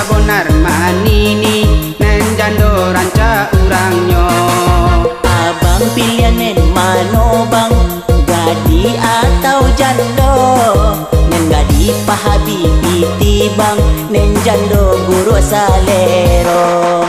sabonar manini nen jando ranca urangnya. Abang pilihanen mano bang, gadi atau jando? Nen gadi pahabi piti bang, nen jando guru salero.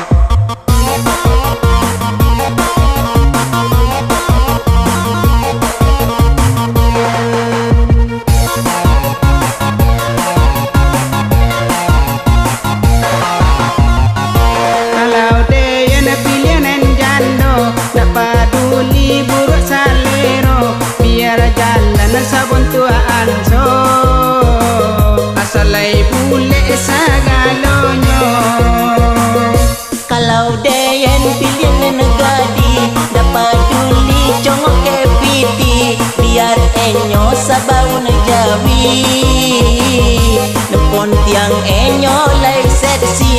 Sabon tuaan so asalai bule sagalonyo. Kalau deyen pilihan gadi dapat duli congok ke piti, biar enyo sabau jawi nepon tiang enyo lai seksi.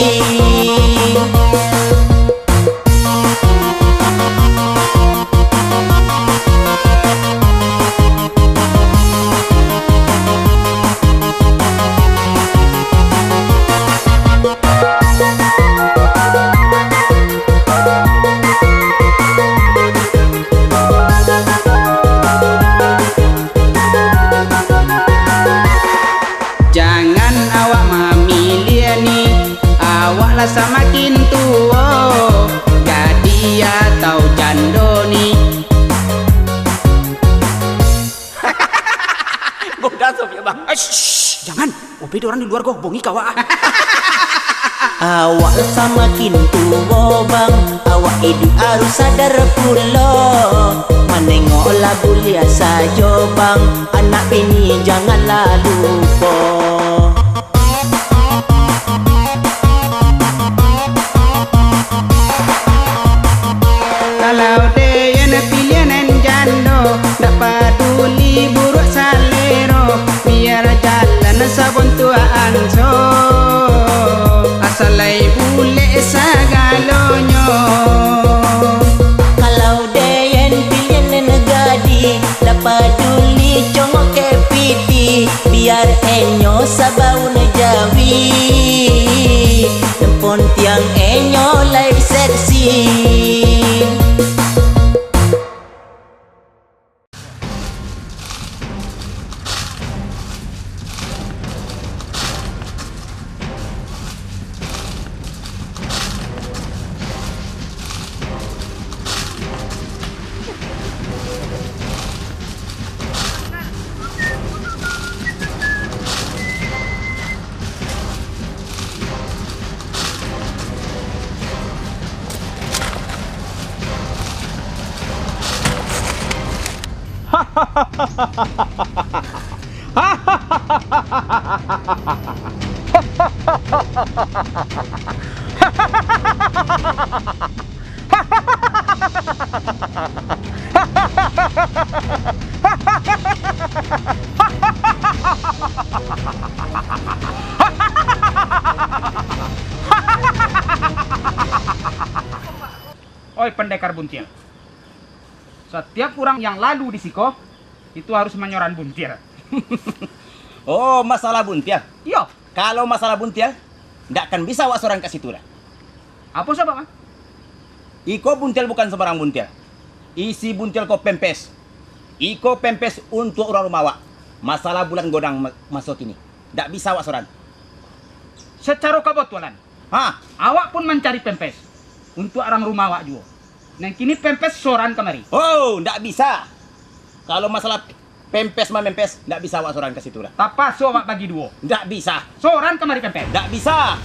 Semakin tua gadi atau jando ni. Bodoh sob ya bang. Jangan, opi orang di luar kok bongi kawa. Awak semakin tua bang, awak hidup harus sadar pula. Menengoklah bulia saja bang, anak bini janganlah lupa. Kalau deyen pilihanen jando, ndak peduli buruk salero, biar jalan sabon tuaan so asalai bule sagalonyo. Kalau deyen pilihanen gadi, ndak peduli congok ke piti, biar enyo sabau jawi nepon tiang enyo lai seksi. Oi pendekar buntil, setiap orang yang lalu di siko itu harus menyoran buntil. Oh, masalah buntil. Iya. Kalau masalah buntil, ndak akan bisa wak seorang ke situ lah. Apa sebab? Iko buntil bukan sembarang buntil. Isi buntil ko pempes. Iko pempes untuk orang rumah wak. Masalah bulan godang masuk ini. Ndak bisa wak seorang. Secara kebetulan, awak pun mencari pempes untuk orang rumah awak juga. Nah kini pempes soran kemari. Oh, ndak bisa. Kalau masalah pempes mah mempes, ndak bisa wak seorang ke situ lah. Tapa so awak bagi dua. Ndak bisa. Soran kemari pempes. Ndak bisa.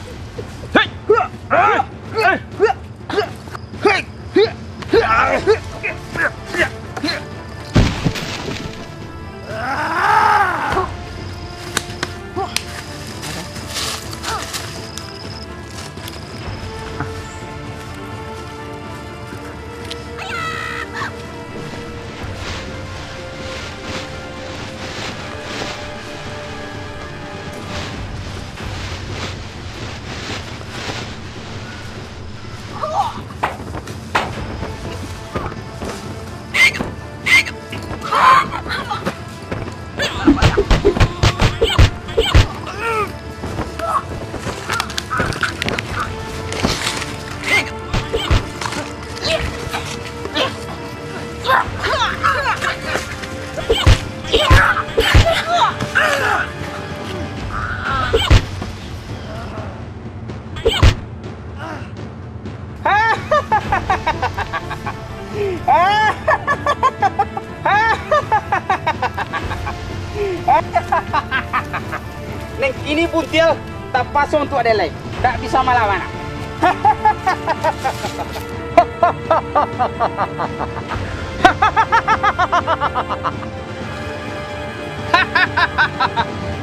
buntil tak pasang untuk ada lain. Tak bisa melawan.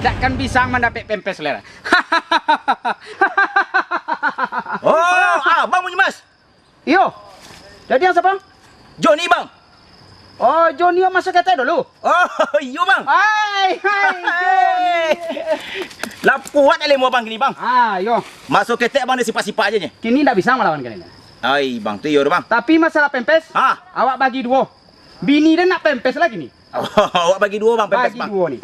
Takkan bisa mendapat pempes lera. Bang punya mas. Yo. Jadi yang siapa? Johnny bang. Oh, Johnny masuk kereta dulu. Yo bang. Hai. Lah kuat ale mau bang gini bang. Yo. Masuk ketek bang dia sifat-sifat aja nya. Kini tak bisa melawan kalian. Ai bang tu yo bang. Tapi masalah pempes, awak bagi 2. Bini dia nak pempes lagi nih. Awak bagi 2 bang pempes bang. Bagi 2 nih.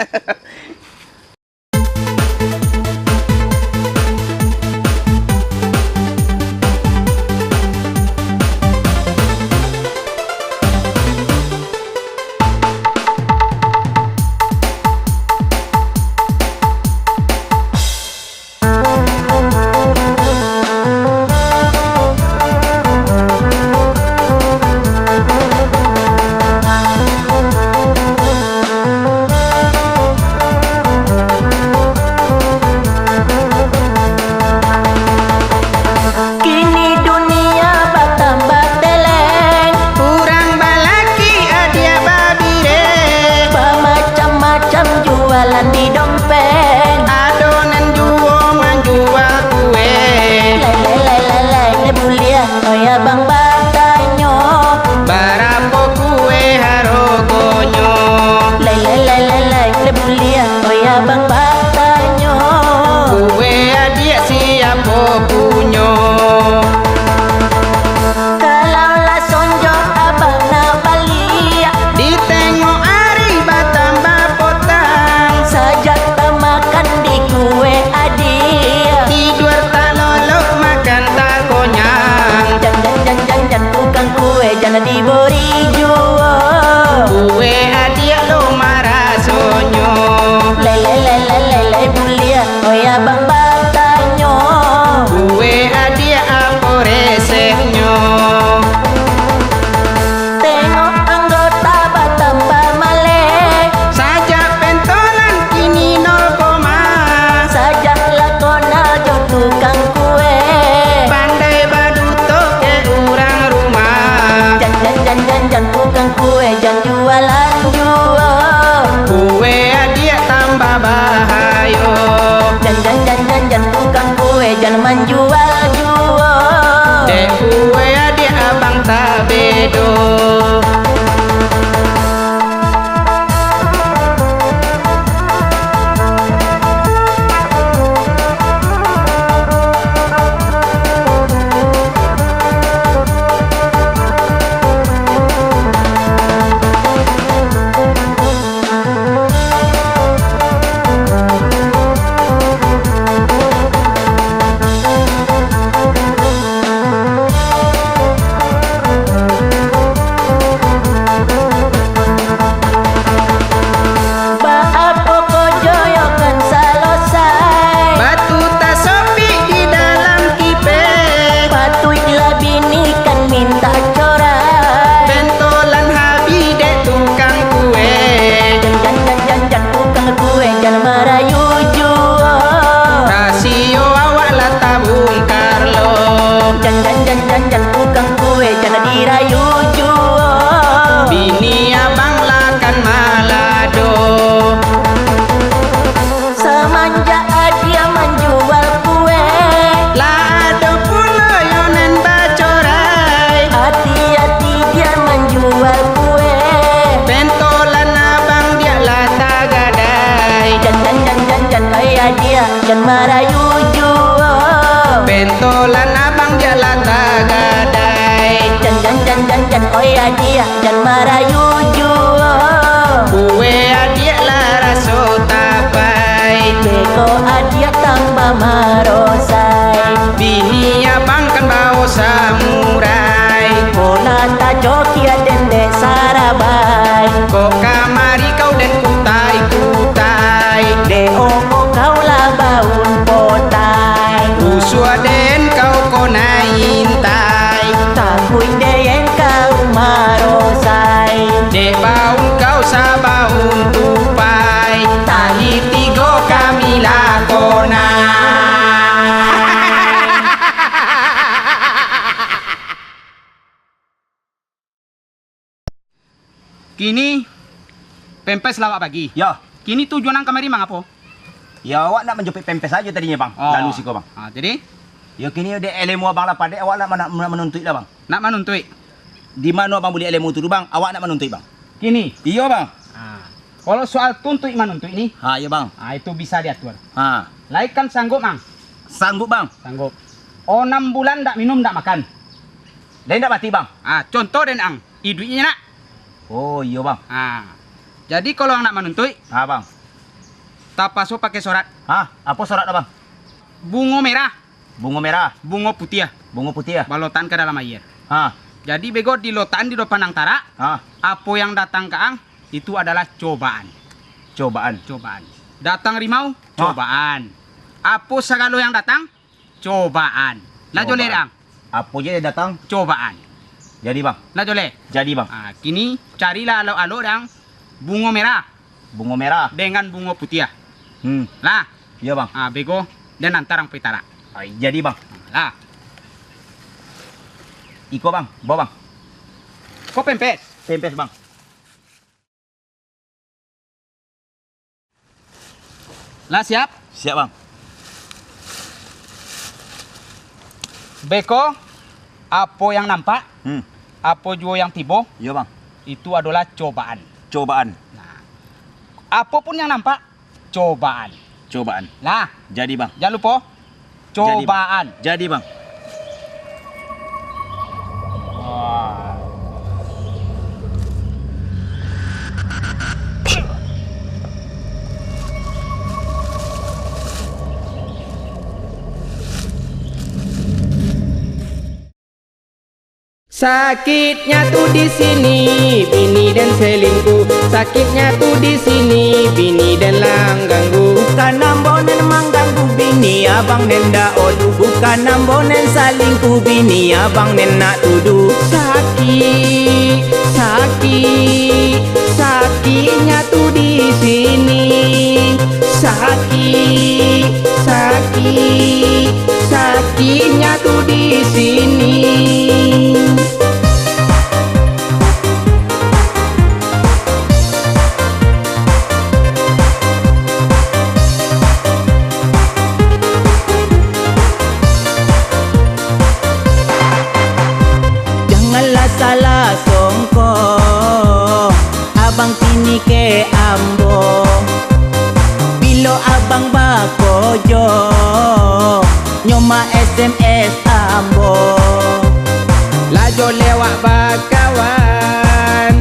Jan marayu juo Pentolan abang jalan tagadai Jan oi adia Jan marayu juo Kue adia lara so tapai Beko adia tambah marosai Bini abang kan bawa samurai Kona ta joki dende sarabai Kok kamari kau dan kutai-kutai Deo kau lah baun potai Uswaden kau kona intai Takui deyen kau marosai Dek baun kau sabaun tupai Tali tigo kami lakonai Kini pempes lawak bagi. Ya. Kini tujuan ang kamari mang apa? Ya awak nak menjepit pempes saja tadinya bang. Lalu siko bang. Jadi Ya kini dia ilmu abang lah pandai, awak nak menuntut lah bang. nak menuntut. Di mana abang boleh ilmu tu bang? Awak nak menuntut bang. Kini. Iya bang. Kalau soal tuntut menuntut ini, Ya bang. itu bisa diatur. Ha. Laikan sanggup mang. Sanggup bang. Sanggup. 6 bulan tak minum tak makan. Dan tak mati bang. Contoh dan ang. Duitnya nak. Oh iya bang. Jadi kalau ang nak menuntut, Bang. tak pasok pakai surat. Apa surat bang? Bunga merah, Bunga merah, bunga putih, bunga putih ya. balotan ke dalam air. Ha. Jadi bego dilotan di depan antara. Apa yang datang ke ang itu adalah cobaan. Cobaan. Cobaan. Datang rimau, cobaan. Apa segala yang datang, cobaan. Lah jole ang. Apa je dia datang? Cobaan. Jadi bang. Lah jole. Jadi bang. Kini carilah alo-alo yang bunga merah Bunga merah. dengan bunga putih. Lah. Iya bang. Bego dan antarang pitara. Jadi bang. Lah. Iko bang, bawa bang. Kok pempes? Pempes bang. Lah siap? Siap bang. Beko, apa yang nampak, apa juga yang tiba, Iya bang. itu adalah cobaan. Cobaan. Apapun yang nampak, cobaan. Cobaan. Nah, Jadi bang. jangan lupa, cobaan. Jadi bang. Sakitnya tuh di sini, bini dan selingkuh. Sakitnya tuh di sini, bini dan langganggu. Bukan ambonen mengganggu bini abang nenda olu. Bukan ambonen salingkuh bini abang nena tuduh. Sakit, sakit, sakitnya tuh di sini. Sakit, sakit, sakitnya tuh di sini. Salah songko abang kini ke ambo bilo abang bakojo nyoma SMS ambo Lajo lewat bakawan,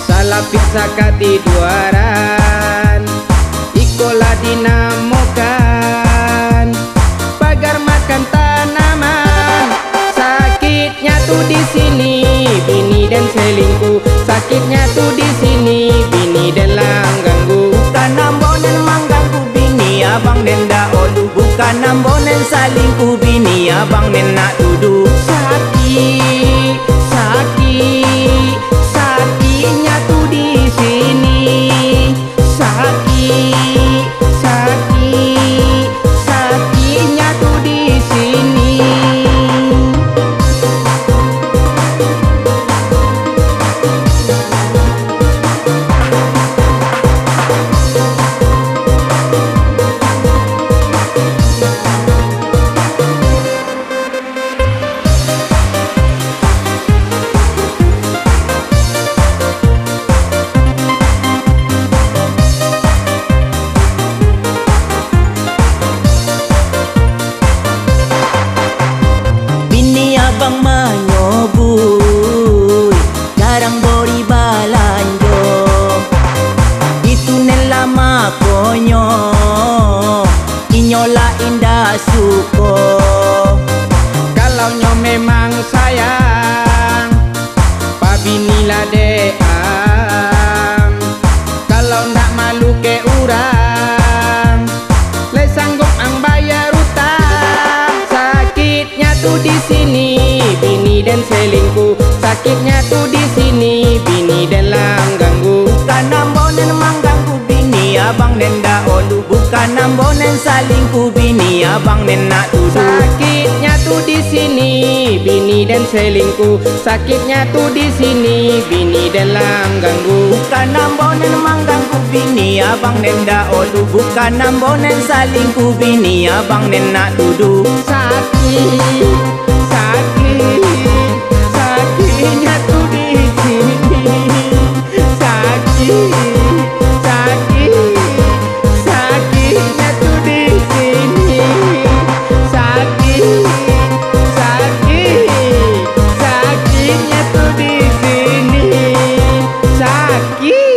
salah pizza katiduaran, ikolah dinamokan, pagar makan tanaman. Sakitnya tuh di sini, bini dan selingkuh. Sakitnya tuh di sini, bini dan langganggu. bukan ambonen mengganggu bini abang nenda olu. Bukan ambonen salingkuh bini abang nena tuduh. Sakit, sakit, sakitnya tuh di sini. Sakit, sakit, sakitnya tuh di sini. Bini abang manyobui jarang bori balanjo. Itu nela makonyo inyola indah suko. Kalau nyo memang sayang, pabinilah deam. Kalau ndak malu ke urang, le sanggup ang bayar utang. Sakitnya tuh di sini, bini dan selingkuh. Sakitnya tuh di sini, bini dan langganggu. Bukan ambonen mengganggu bini abang nenda olu. Bukan ambonen salingkuh bini abang nena tuduh. Sakitnya tuh tuh di sini, bini dan selingkuh. Sakitnya tuh di sini, bini dan langganggu. Bukan ambonen mengganggu bini abang nenda olu. Bukan ambonen salingku bini abang nena tuduh. Sakit, sakit, sakitnya tuh di sini. Sakit, sakit, sakitnya tuh di sini. Sakit, sakit, sakitnya tuh di sini. Sakit.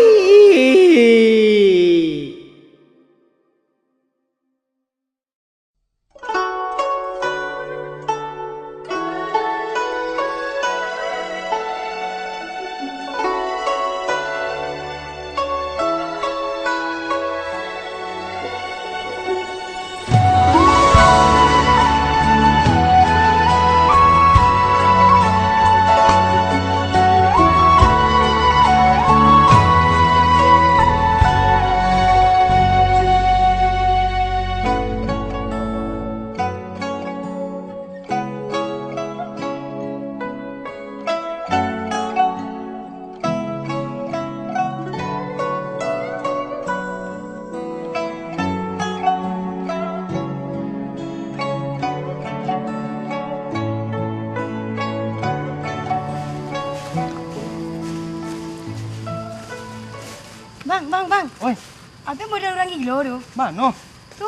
Bang. Oi, Abang ada orang gila tu. mana? Tu.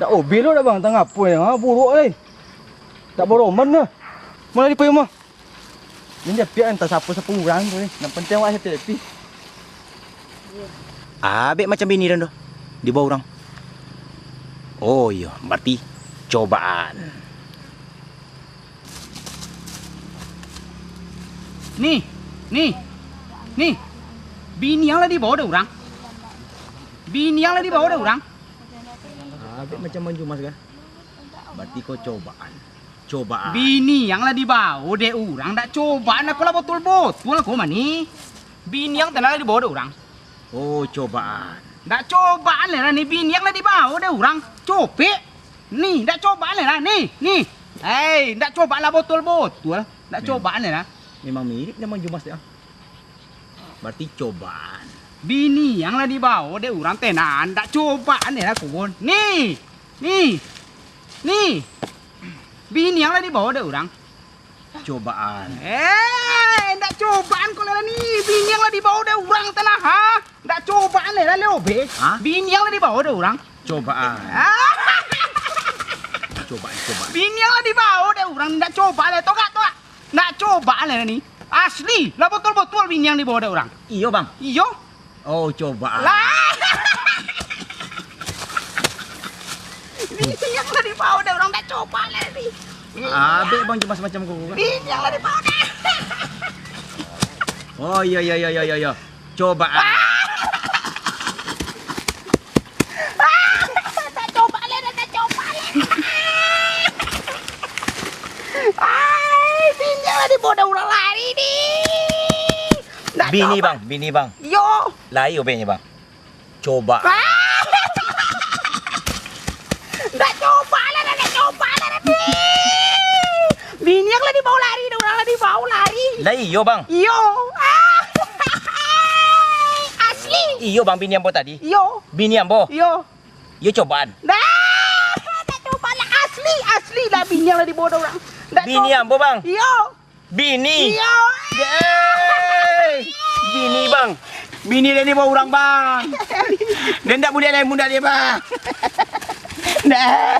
Dah obil dah bang, tengah apa yang buruk ni. Tak boroman dah. Mana dia pergi mah? Ini dia piak entah siapa-siapa orang tu ni. Yang penting awak saya tepi. Abek macam bini dah di bawah orang. Oh iya, berarti cobaan. Nih. Bini yang lah di bawah ada orang. Bini yang lah di bawah ada orang. Abek macam manju mas kan? Berarti kau cobaan. Cobaan. Bini yang lah di bawah ada orang. Tak cobaan aku lah betul-betul aku mani. Bini yang tenang lah di bawah ada orang. Oh, cobaan. Tak cobaan lah ni. Bini yang lah di bawah ada orang. Copek. Nih, tak cobaan lah. Nih. Hei, tak cobaan lah betul-betul. Tak cobaan lah. Memang mirip dengan manju mas dia. Berarti cobaan. Bini yang lah di bawah ada orang tenan. Tak cobaan lah aku. Nih. Bini yang lah di bawah ada orang. Cobaan. Tak cobaan kau lah ni. Bini yang lah di bawah ada orang tenan ha. Tak cobaan lah lebe. Ha? Bini yang lah di bawah ada orang. Cobaan. Ah, Cobaan. bini yang lah di bawah ada orang. Tak cobaan lah. Tokak. Tak cobaan lah ni. Asli. Lah betul-betul bini yang di bawah ada orang. Iyo bang. Iyo. Oh, cobaan. Lah. Bini yang lah di bawah ada orang. Tak cobaan lah ni. Abek bang cuma macam kau kan? Bini yang lah di bawah. Oh, iya. Cobaan. Tak coba lah. Bini yang lah di bawah ada orang lari ni. Tak Bini coba. bang. Yo. Layu obeknya bang. Coba. Tak coba lah. Bini yang lah di bawah lari. Orang lah di bawah lari. Layu bang. Yo. Asli. Iyo bang bini ambo tadi. Yo. Bini ambo. Yo. Yo cobaan. Tak coba lah. Asli lah bini yang lah di bawah orang. Tak Bini coba. ambo bang. Yo. Bini. Yo. Yeay. Bini bang. Bini dia ni bawa orang bang. Dia tak boleh lain muda dia bang. Dah.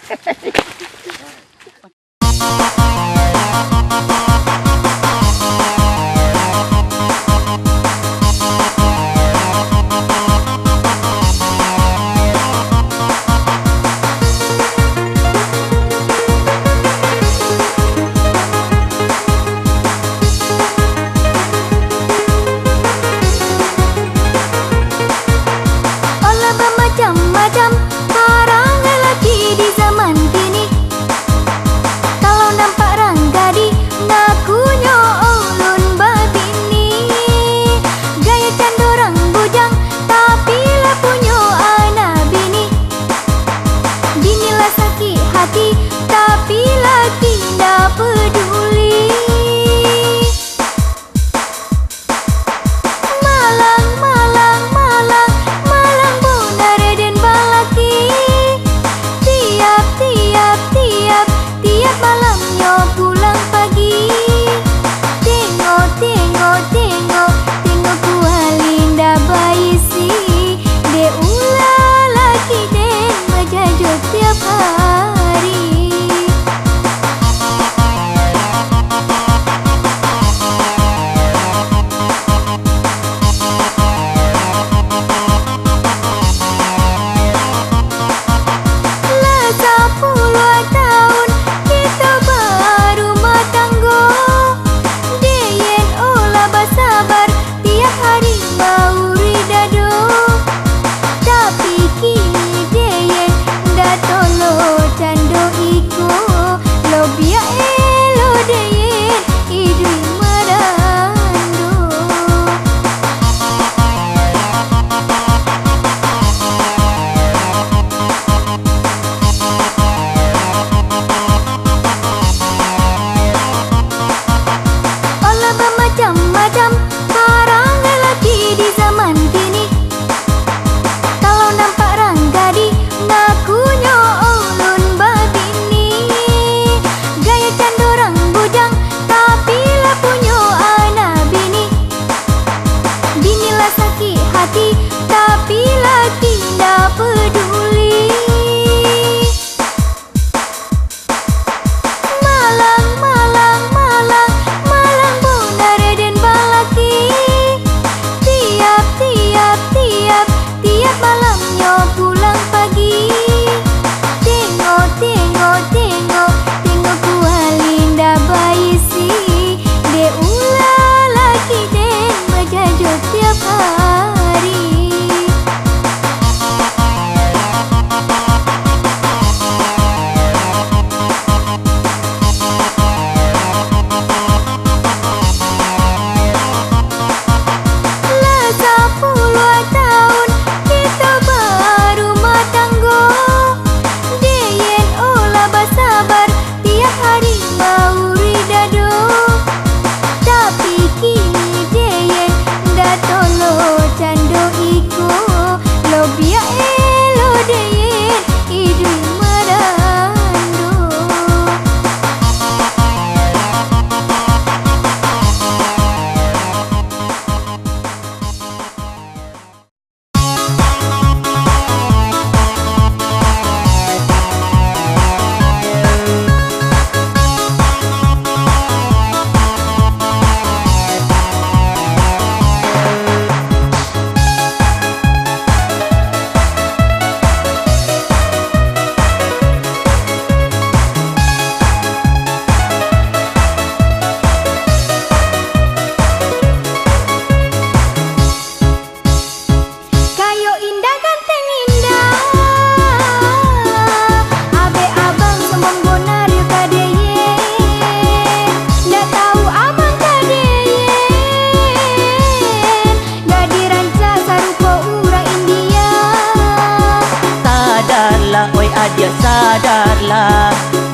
Olah bermacam-macam orang lelaki di zaman kini.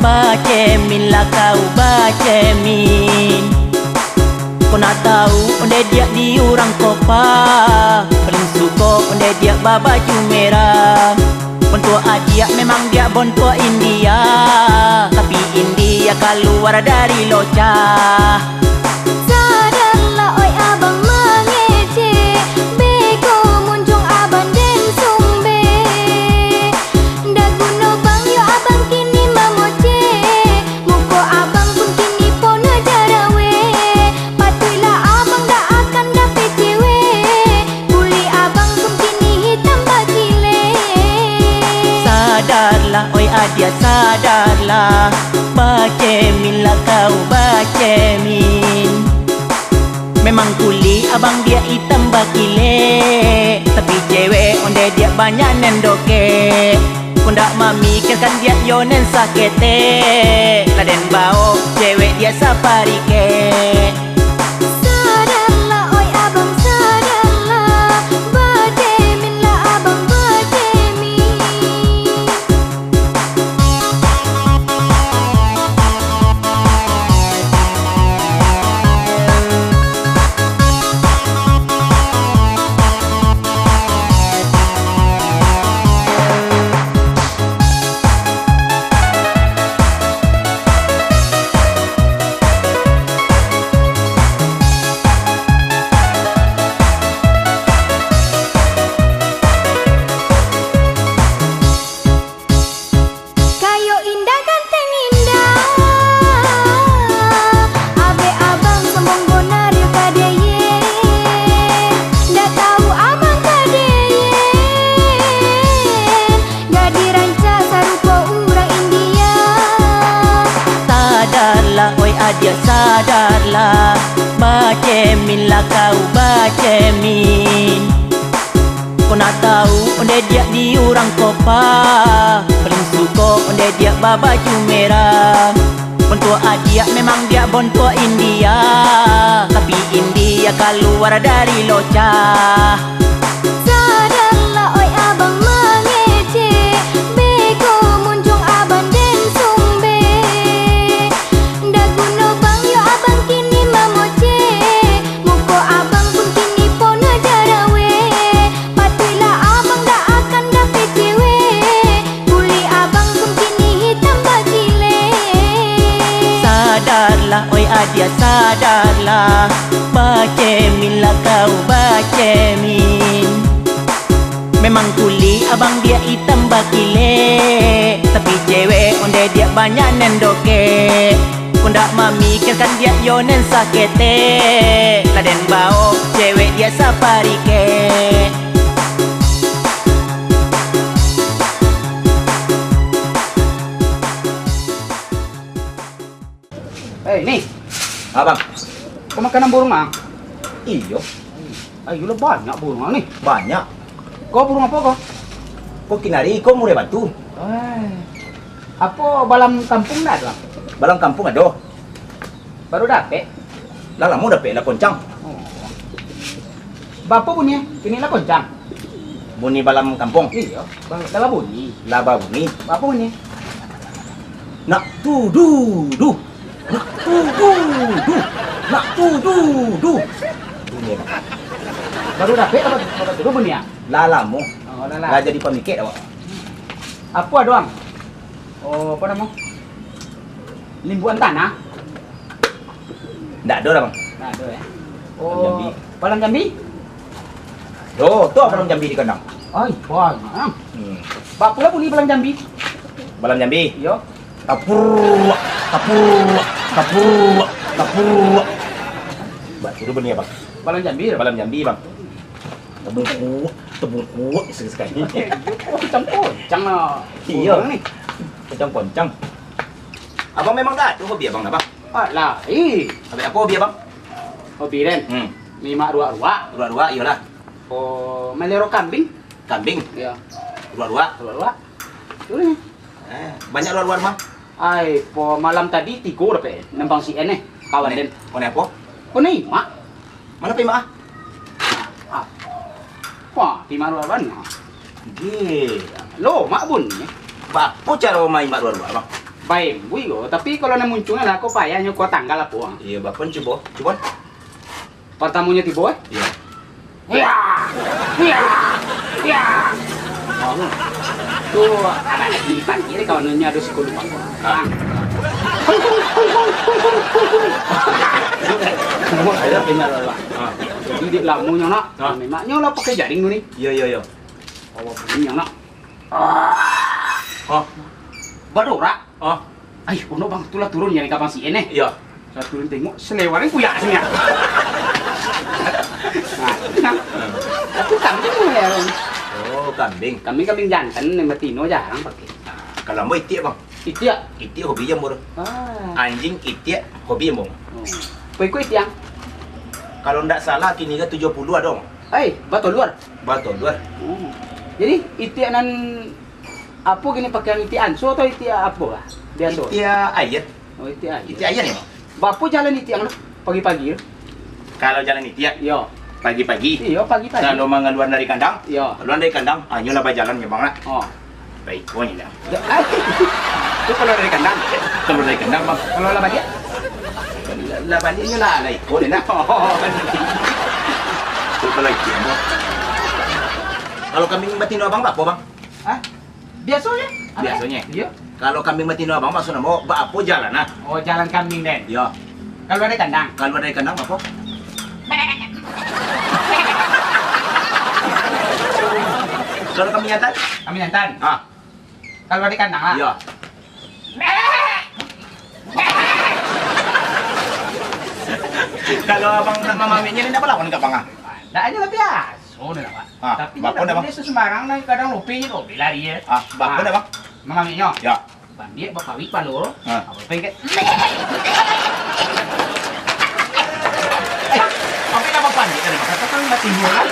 Bacemin lah kau bacemin. Kau nak tahu onde dia di orang kopa, paling suka onde dia baju merah. Bontua adia memang dia bontua India, tapi India keluar dari loca. Sadarlah oi abang mengece, beko muncung abang den sumbe. Dah guna bang yo abang kini memoce, muka abang pun kini pona jarawe. Patuilah abang dah akan dapet cewek, kulit abang pun kini hitam bakile. Sadarlah oi adia sadarlah, bacemin lah kau bacemin. Memang kulit abang dia hitam bakile, tapi cewek onde dia banyak nendoke. Kau ndak memikirkan dia yonen sakete, laden bau cewek dia saparike. Sadarlah oi abang sadarlah, bacemin lah abang bacemin. Kayo indah ganteng indah, abe abang sombong bonario kadeye. Dah tahu abang kadeye, gadi ranca sarupa urang India. Sadarlah oi adia sadarlah, bacemin lah kau bacemin. Kau nak tahu onde dia di orang kopa, paling suka onde dia baju merah. Bontua adia memang dia bontua India, tapi India keluar dari loca. Sadarlah oi abang mengece, beko muncung abang den sumbe. Dah guna bang yo abang kini memoce, muka abang pun kini pona jarawe. Patuilah abang dah akan dapet cewek, kulit abang pun kini hitam bakile. Sadarlah oi adia sadarlah, bacemin lah kau bacemin. Memang kulit abang dia hitam bakile, tapi cewek onde dia banyak nendoke. Kau ndak memikirkan dia yonen sakete, laden bau cewek dia saparike. Ni, Abang. kau makanan burung ah? Iyo, Ayolah banyak burung ni. banyak. Kau burung apa kau? Kau kinari kau murai batu. Apa balam kampung dah tu? Balang kampung ada. Baru dapet. Lah lama dah pe lah koncang. Bapa punya? Kini lah koncang. Bunyi balam kampung. Iya, dalam bunyi. Laba bunyi. Bapa punya? Nak tu du du. Nak tu du du. Nak tu du du. Bunyi bang. Baru dapet apa tu bunyi ah? Lah lama. Oh, Lah lah. jadi pemikir awak. Apa doang? Oh, apa nama? Limbuan tanah? Tak ada dah bang. Nah, ada ya. Balang Jambi. Balang Jambi? Oh, tu balang Jambi di kandang. Ay, banyak. Bapa pula bunyi balang Jambi. Balang Jambi. Yo. Tapur, tapur, tapur, tapur. Bak tu bunyi bang. Balang Jambi. Balang Jambi bang. Tebung kuat sekali. Oh, campur-campur lah. Iya. Orang ni. Poncang-poncang. Abang memang tak ada hobi abang dah bang. Lah, Habis apa hobi abang? hobi Ren. Mimak ruak-ruak. Dua-dua iyalah. Oh, melero kambing. Kambing, Ya, dua-dua. ruak-ruak. Tu ni. Banyak dua-dua mah. Ai, po malam tadi tiga dapat nembang si N kawan Den. Kau apa? Oh ni, mak. Mana pergi mak? Wah, di maruah mana? Gila. Lo, mak bun ni. Apa cara main mak dua-dua abang? Baik, bui go. Tapi kalau nak munculnya lah, kau payahnya kau tanggal apa? Iya, bapak coba. Coba. Pertamanya tiba eh? Iya. Ya, ya, ya. Oh, tuh ada di pagi ni kawannya ada sekolah bang. Ada benar lah. Jadi di lamunya nak, memangnya lah pakai jaring tu ni. Iya, iya, iya. Oh, ini yang nak. Oh, Baru rak. oh. Ay, ono bang, tulah turun yang kapan si ini. Iya. Saya turun tengok selewarin kuyak sini. Nah, aku kambing ya. Oh, kambing. Kambing jantan yang betina jarang pakai. Kalau mau itik bang. Itu ya. Itik hobi yang murah. Ah. Anjing itik hobi yang murah. Kue yang. Kalau ndak salah kini ke 70 ada bang. Batal luar. Batal luar. Jadi itik nan apa gini pakai itik anso atau itik apa lah? Biasa. Itik ayat. Oh, itik aja. Itik ayat ni bang. Bapak jalan itik yang pagi-pagi. Kalau jalan itik Yo. pagi-pagi. Iya, pagi-pagi. Kalau mengeluar dari kandang. Yo. Keluar dari kandang, hanya lah jalan ya bang lah. Oh. Baik, kau ni lah. Itu kalau dari kandang. Keluar dari kandang bang. Kalau lah balik. Lah baliknya lah, lah ikut dia nak. Itu kalau itik bang. Kalau kambing betina abang apa bang? Hah? Biasanya. Biasanya. Iya. Kalau kambing betina abang maksudnya mau apa jalan nah? Oh, jalan kambing den. Ya. Kalau dari kandang. Kalau dari kandang apa? Kalau kambing jantan? Kambing jantan. Ah, Kalau dari kandang lah. ya. Kalau abang nak mamaminya ni apa lawan kat bang ah? Dah aja lah biasa dah lah pak. Ah, Tapi bapa dah, bang? dia sesembarang lah kadang lopi lari ya. Ah, bapa dah bang? Mamaminya. Ya. Bandik bapak wik palo. Ah. Apa pengen? Apa nama pandik tadi bang? Kata kan mati bola.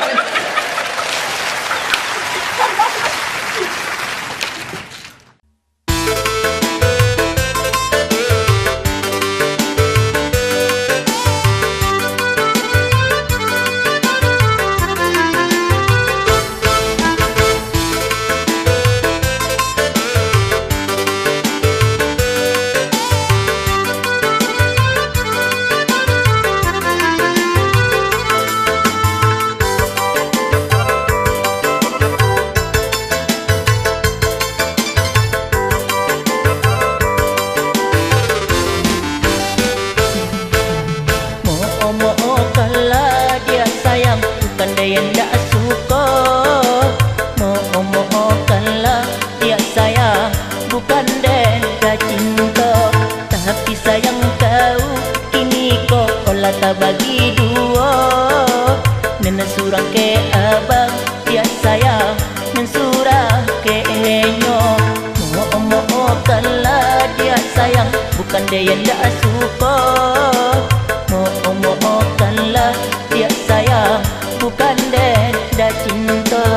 Bagi dua Nena surah ke abang Ya sayang Mensurah ke enyo Mo kalah dia sayang Bukan dia yang tak suka Mo kalah dia sayang Bukan dia dah cinta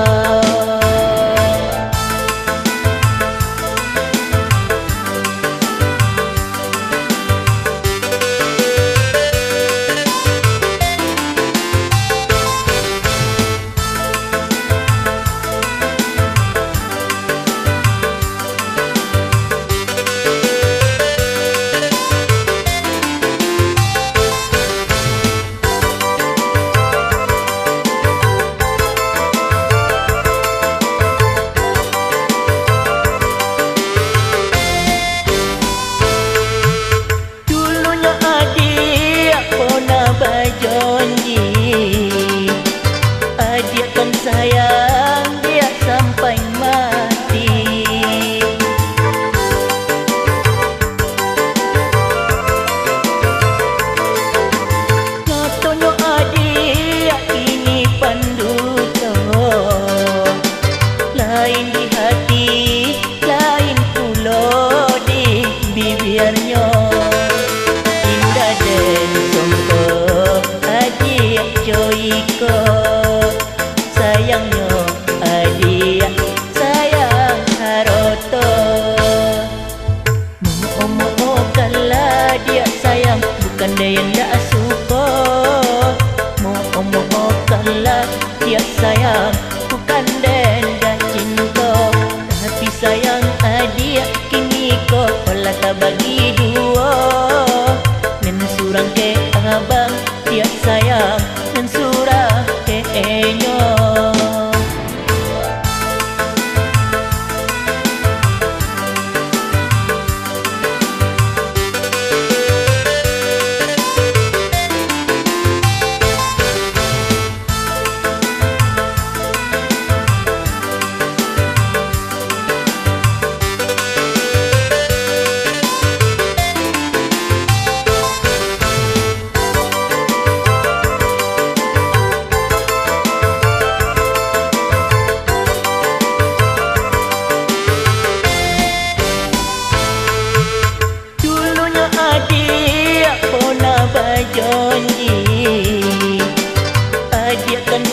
sayang adik kini kau tak bagi dua. Nen surang ke abang dia sayang, nen surang ke enyo.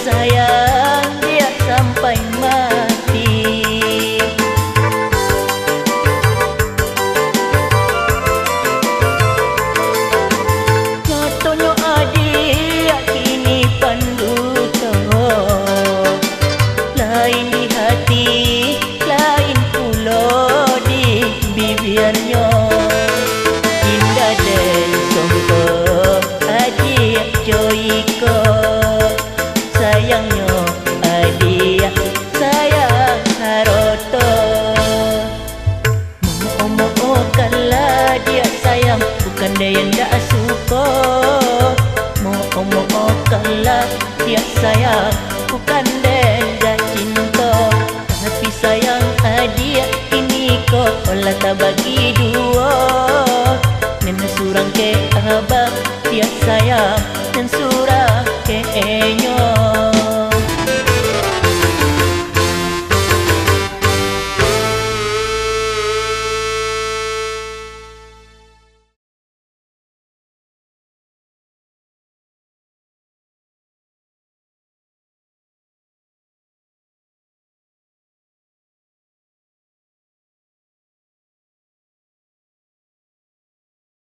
Sayang dia sampai mati. Katanya adik kini panduto, lain di hati, lain pula di bibirnya. Indah dan sombong adik Joiko, sayangnya adik sayang haroto. Mau kalah dia sayang, bukan dia yang tak suka. Mau kalah dia sayang, bukan dia yang cinta. Tapi sayang adik ini kok olah tak bagi dua. Nen surang ke abang dia sayang, nen surang